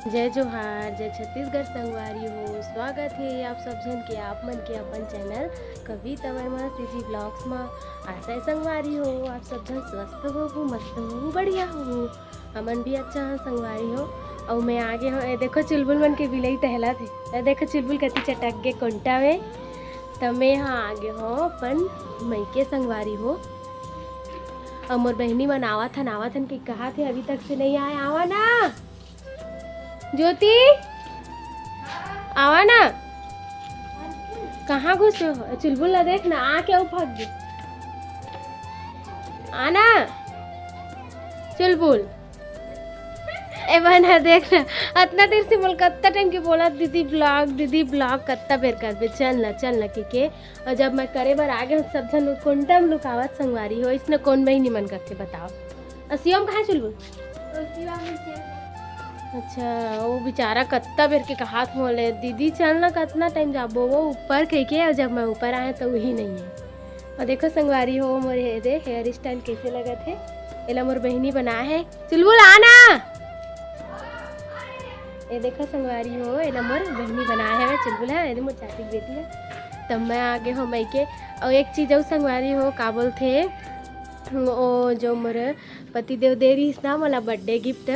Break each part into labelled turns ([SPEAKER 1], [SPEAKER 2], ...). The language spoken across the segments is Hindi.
[SPEAKER 1] जय जोहार, जय छत्तीसगढ़ संगवारी हो। स्वागत है आप सब जन के आप मन के अपन चैनल कविता वर्मा सीजी ब्लॉग्स में। आशा है संगवारी हो आप सब जन स्वस्थ हो, मस्त हो, बढ़िया हो। हमन भी अच्छा है संगवारी हो। और मैं आगे हो देखो चुलबुल मन के बिलई टहला थे। देखो चुलबुल कति चटक गे कोंटा में। तो मैं यहाँ आगे हो अपन मई के संगवारी हो। और मोर बहनी मन आवत हन कि कहा थे अभी तक से नहीं आए। आवा ना ज्योति, आवा ना। कहाँ घुसे हो? चुलबुल ला देख ना, आ क्या भाग गई। आना चुलबुल। ए बहना देख ना, इतना देर से बोल कत्ता टाइम के बोला दीदी ब्लॉग कत्ता बेर कर बे। चल ना के। और जब मैं करे बार आगे सब जन कोंटा में लुकावत संगवारी हो। इसने कौन में ही निमन करके बताओ। असियम कहाँ चुलबुल? अच्छा, वो बेचारा कत्ता बेर के हाथ मोले दीदी चलना कितना टाइम जाबो वो ऊपर कह के। और जब मैं ऊपर आया तो वही नहीं है। और देखो संगवारी हो मोर हेयर स्टाइल कैसे लगा थे। एला मोर बहनी बनाया है। चुलबुल आना। ये देखो संगवारी हो एला मोर बहनी बनाया है। चुलबुल है ये मोर चाची की बेटी है। तब मैं आगे हो मई के। और एक चीज़ और संगवारी हो का बोल थे वो जो मोर पति देव दे रही ना मोला बर्थडे गिफ्ट।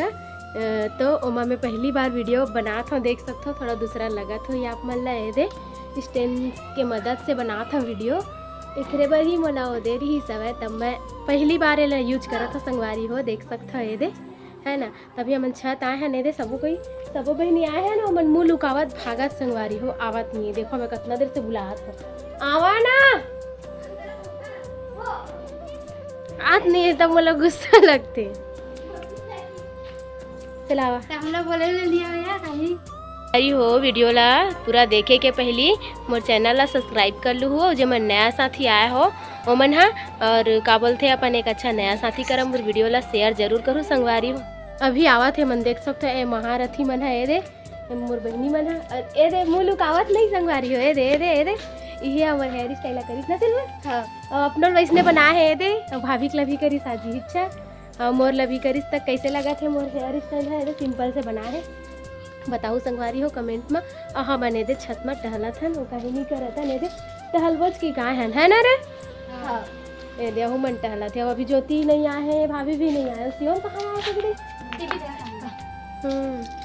[SPEAKER 1] तो ओमा मैं पहली बार वीडियो बना था, देख सकते हो थोड़ा दूसरा लगा था। ये आप मन ला दे स्टैंड के मदद से बना था वीडियो। एकरे बार ही मोला वो दे रही सब है। तब मैं पहली बार ये यूज करा था संगवारी हो, देख सकते हो ये दे है ना। तभी हमन छत आए हैं। नहीं दे सबो बहनी आए हैं ना। मन मुँह लुकावत भागत संगवारी हो आवत नहीं। देखो मैं कितना देर से बुलात हो। आवा ना आज नहीं तब मोला गुस्सा लगते। चलावा हम लोग बोले लिया कहीं हो। वीडियो ला पूरा देखे के पहली मोर चैनल ला सब्सक्राइब कर लू हो। जो मन नया साथी आया हो वो मन हा। और का बोलते अपन एक अच्छा नया साथी करम मोर वीडियो ला शेयर जरूर करूँ संगवारी हो। अभी आवत है मन, देख सकते ए महारथी मन है। ए दे मोर बहनी मन है। और ए दे मुँह लुकावत नहीं संगवारी हो। ए दे ये हमारे हेयर स्टाइल करीस ना चल। हाँ अपनों वैसने बना है। ए दे भाभी के भी करी शादी इच्छा। और मोर लभी करिस तक कैसे लगा थे मोर हेयर स्टाइल है। तो सिंपल से बना है। बताओ संगवारी हो कमेंट में। और हाँ बने दे छत में टहला था वो कहीं नहीं करा था। नहीं दे टहलबोज की कहाँ है ना रे। हाँ ये दे मन टहला थे। अभी ज्योति नहीं आए हैं, भाभी भी नहीं आए। सियोन कहाँ आए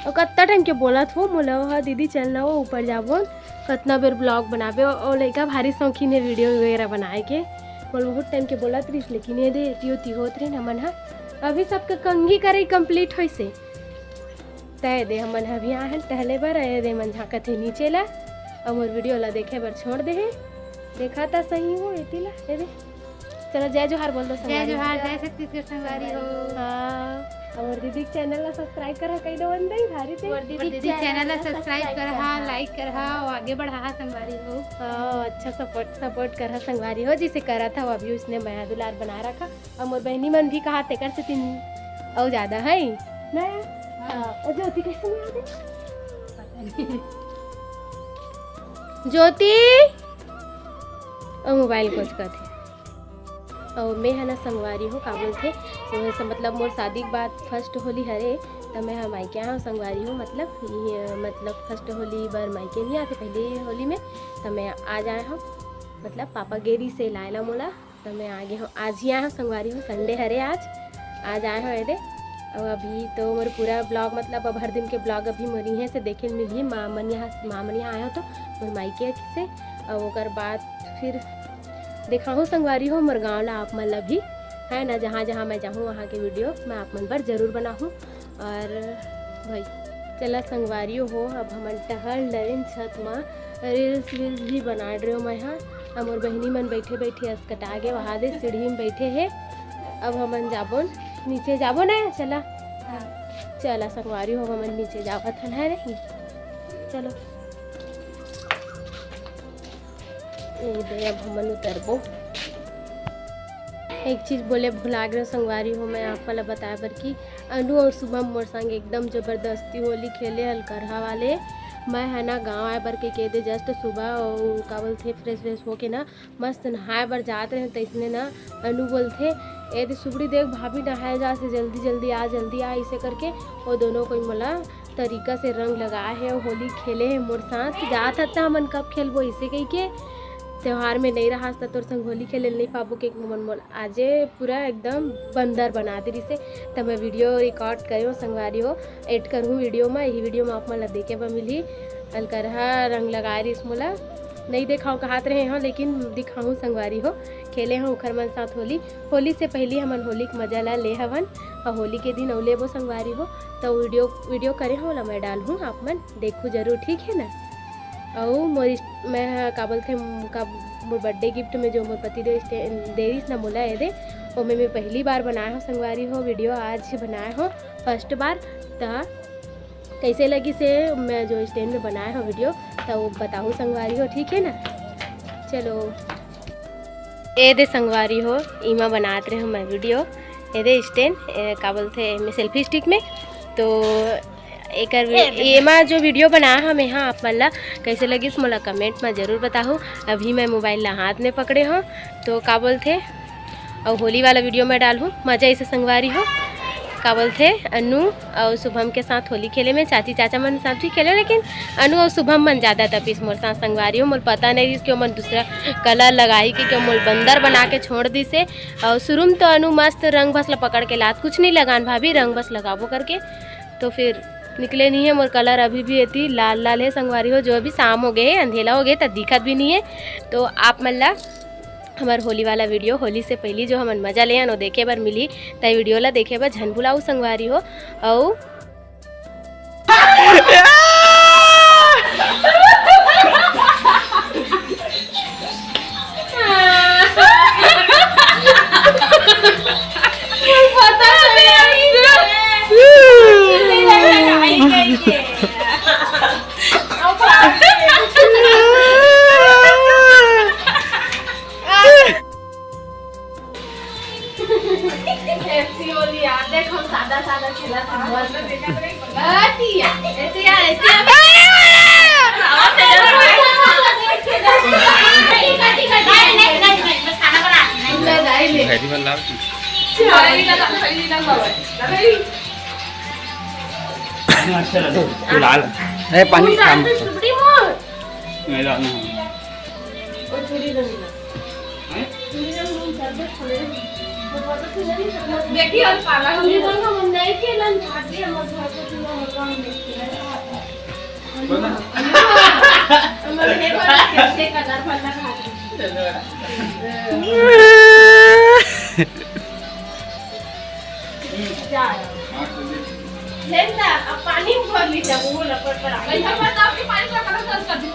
[SPEAKER 1] और कितना टाइम के बोला था मोला हाँ दीदी चलना हो ऊपर जाबो कितना बेर ब्लॉग बनाबे। और लड़का भारी शौकीन है वीडियो वगैरह बनाए के। बोल बहुत टाइम के बोला थी लेकिन ये दे त्योती होत रहे हमन हा। अभी सबके कंघी करे कंप्लीट हो से तय दे हमन अभी आए टहले बर। दे मन झाँकत है नीचे ला। और मोर वीडियो ला देखे बर छोड़ दे है। देखा था सही हो एती ला दे। चलो जय जोहार बोल दो।
[SPEAKER 2] जय जोहार, जय छत्तीसगढ़ संगवारी हो।
[SPEAKER 1] हाँ और दीदी चैनल ला सब्सक्राइब करा कई दो बंदई भारी थे।
[SPEAKER 2] दीदी चैनल ला सब्सक्राइब करहा, लाइक करहा और आगे बढ़ा संगवारी हो।
[SPEAKER 1] हाँ अच्छा सपोर्ट करहा संगवारी हो। जिसे करा था वो अभी उसने माया दुलार बना रखा। और मोर बहनी मन भी कहा ते कर से तीन और ज्यादा है ना। हाँ ज्योति कैसे में आ गई ज्योति और मोबाइल कुछ का थे। और मैं है ना संगवारी हो काबुल थे। तो मतलब मोर शादी के बाद फर्स्ट होली हरे। तो मैं हाँ मायके यहाँ संगवारी हूँ। मतलब फर्स्ट होली बार मायके नहीं आते पहले होली में। तो मैं आज आया हूँ मतलब पापा गेरी से लायला मोला। तो मैं आगे हूँ आज ही आया हूँ संगवारी हूँ। संडे हरे आज आए हो ये। और अभी तो मोर पूरा ब्लॉग मतलब अब हर दिन के ब्लॉग अभी मोर यहाँ से देखे मिली। माँ मन यहाँ आया हो तो मोर मायके से। और ओकर बाद फिर देखा हूँ संगवारी हो मोर गाँव ला आप मन ला भी है ना। जहाँ मैं जाऊँ वहाँ के वीडियो मैं आप मन पर जरूर बनाऊँ। और भाई चला संगवारी हो अब हम टहल डरें छत में रील्स भी बना रहे हो मैं यहाँ। और मोर बहनी मन बैठे अस्कटा के वहाँ दे सीढ़ी में बैठे है। अब हमन जाबो नीचे जाबो ना। चला संगवारी हो हमन नीचे जावत हन है रे। चलो अब हमन उतरबो। एक चीज़ बोले भुला गए संगवारी हो मैं आप वाला बताया बर कि अनु और शुभम मोर संग एकदम ज़बरदस्ती होली खेले हलकरहा वाले। मैं है ना गाँव आए बर के दे जस्ट सुबह और का बोलते फ्रेश होके ना मस्त नहाए बर जाते रहे। तो इसने ना अनु बोलते ए दे सुबड़ी देख भाभी नहाए जा से जल्दी आ इसे करके वो दोनों कोई मोला तरीका से रंग लगाए हैं और होली खेले हैं मोर साथ। जात था हमन कब खेलबो इसे कही के त्यौहार में नहीं रहा तोर संग होली खेले नहीं पाबो के मन मोल आजे पूरा एकदम बंदर बना दी से। तब मैं वीडियो रिकॉर्ड करो संगवारी हो एड करूँ वीडियो में, यही वीडियो में आप मन देखे बर मिली। अलकरहा रंग लगाए रही मोला नहीं दिखाऊँ कहत रहे हो, लेकिन दिखाऊँ संगवारी हो खेले हैं उखर मन साथ होली। होली से पहले हमन होली के मजा ला ले हवन और होली के दिन अवले वो संगवारी हो तो वीडियो करे हो ला मैं डालूँ, आप मन देखूँ जरूर, ठीक है ना। और मैं का बोलते मोर बर्थडे गिफ्ट में जो मोर पति दे रही ना मोला ये दे वो मैं पहली बार बनाया हो संगवारी हो वीडियो, आज बनाया हो फर्स्ट बार। तो कैसे लगी से मैं जो स्टैंड में बनाया हो वीडियो तो वो बताऊँ संगवारी हो, ठीक है ना। चलो ए दे संगवारी हो इमा बनाते रहे हो मैं वीडियो ए दे स्टैंड का बोलते मैं सेल्फी स्टिक में। तो एक एमा जो वीडियो बनाया हम यहाँ आप मन ला कैसे लगी मोला कमेंट में ज़रूर बताओ। अभी मैं मोबाइल ला हाथ में पकड़े हो तो का बोलते और होली वाला वीडियो में डालूँ मज़ा इसे संगवारी हो। का बोलते अनु और शुभम के साथ होली खेले में चाची चाचा मन साथ भी खेले, लेकिन अनु और शुभम मन ज़्यादा तपीस मोर साथ संगवारी हो। मोल पता नहीं क्यों मन दूसरा कलर लगाई कि क्यों मोल बंदर बना के छोड़ दी से। और शुरू में तो अनु मस्त रंग बस ला पकड़ के लात कुछ नहीं लगान भाभी रंग बस लगाबो करके, तो फिर निकले नहीं है मोर कलर अभी भी एती लाल लाल है संगवारी हो। जो अभी शाम हो गए अंधेला हो गए तो दिखत भी नहीं है। तो आप मन ला हमार होली वाला वीडियो होली से पहली जो हमन मजा ले वो देखे बर मिली तय वीडियो ला देखे बर झन भुलाऊ संगवारी हो। और देखो सादा सादा खेला
[SPEAKER 3] पानी
[SPEAKER 1] देखिए और पाला हम नहीं खेलन भाभी हम घर पे पूरा होगा हम नहीं खेलन हम ने बोला कैसे कलर भरना खाते जा लेना अब पानी भर लीजिए वो लपट पर आ गया बताओ कि पानी का कलर कर दी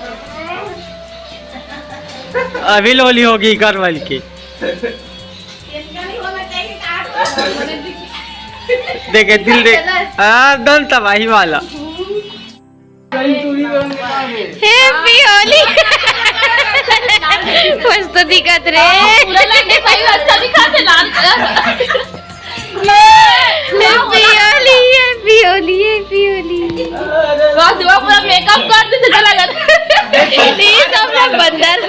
[SPEAKER 3] अभी लोली होगी कर वाली की देखे दिल देख दल तबाही वाला।
[SPEAKER 1] हैप्पी होली मस्त दिखत रे पूरा लगे सही अच्छा दिखत है लाल happy Holi happy Holi happy Holi बस वो पूरा मेकअप कर दे तो लगत ये सब बंदर